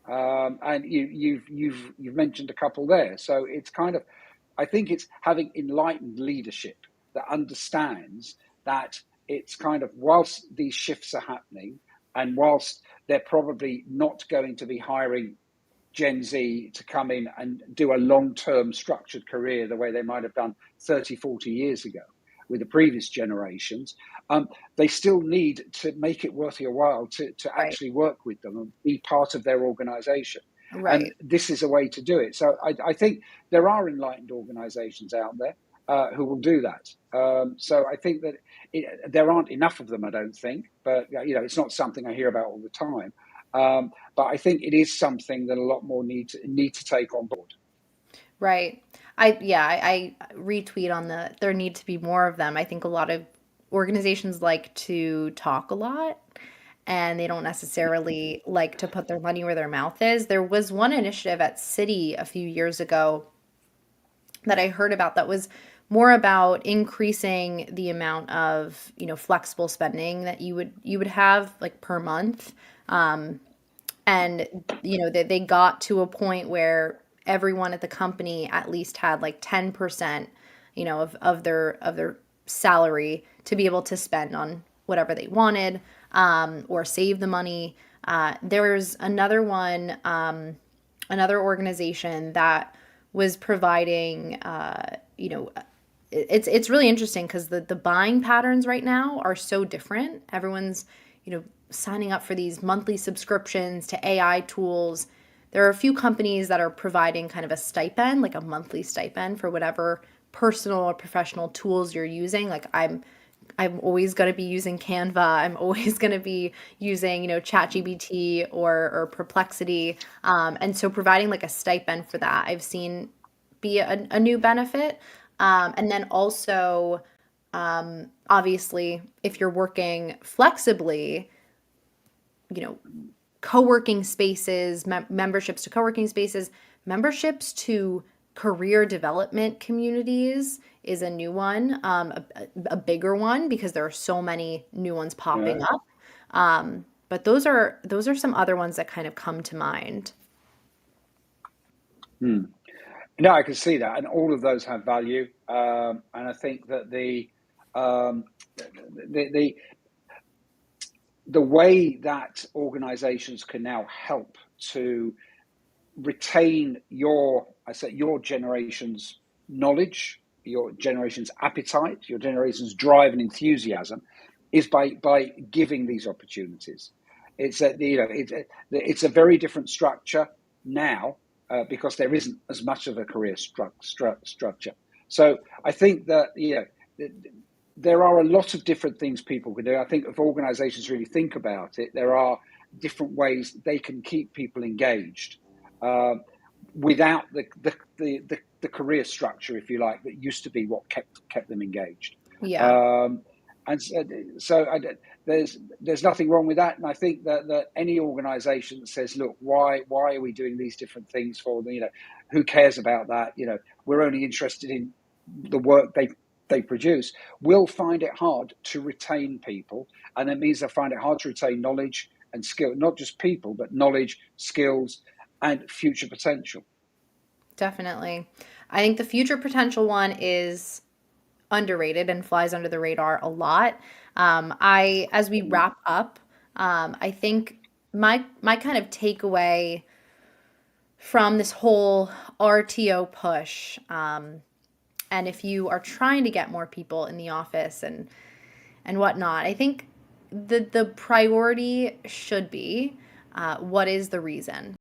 And you've mentioned a couple there. So it's kind of, I think it's having enlightened leadership that understands that it's kind of, whilst these shifts are happening, and whilst they're probably not going to be hiring Gen Z to come in and do a long-term structured career the way they might have done 30, 40 years ago with the previous generations, they still need to make it worth your while to Right. actually work with them and be part of their organization. And Right. this is a way to do it. So I think there are enlightened organizations out there who will do that. So I think that there aren't enough of them, I don't think, but it's not something I hear about all the time. But I think it is something that a lot more need to take on board. Right. I retweet on there need to be more of them. I think a lot of organizations like to talk a lot and they don't necessarily like to put their money where their mouth is. There was one initiative at City a few years ago that I heard about that was more about increasing the amount of, flexible spending that you would have like per month. Um, and they got to a point where everyone at the company at least had like 10% of their salary to be able to spend on whatever they wanted, or save the money. There's another organization that was providing, it's really interesting because the buying patterns right now are so different. Everyone's, signing up for these monthly subscriptions to AI tools. There are a few companies that are providing kind of a stipend, like a monthly stipend for whatever personal or professional tools you're using. Like I'm always going to be using Canva. I'm always going to be using, ChatGPT or Perplexity. And so providing like a stipend for that, I've seen be a new benefit. And then also, obviously, if you're working flexibly, you know, co-working spaces, memberships to co-working spaces, memberships to career development communities is a new one, a bigger one because there are so many new ones popping Yeah. up. But those are some other ones that kind of come to mind. Hmm. No, I can see that, and all of those have value. And I think that um, the the way that organisations can now help to retain your generation's knowledge, your generation's appetite, your generation's drive and enthusiasm, is by giving these opportunities. It's a very different structure now, because there isn't as much of a career structure. So I think that there are a lot of different things people can do. I think if organisations really think about it, there are different ways they can keep people engaged, uh, without the career structure, if you like, that used to be what kept them engaged. Yeah. Um, and there's nothing wrong with that. And I think that any organisation that says, look, why are we doing these different things for them? Who cares about that? We're only interested in the work they produce, will find it hard to retain people, and it means they find it hard to retain knowledge and skill, not just people, but knowledge, skills, and future potential. Definitely. I think the future potential one is underrated and flies under the radar a lot. As we wrap up, I think my kind of takeaway from this whole RTO push, and if you are trying to get more people in the office and whatnot, I think the priority should be, what is the reason?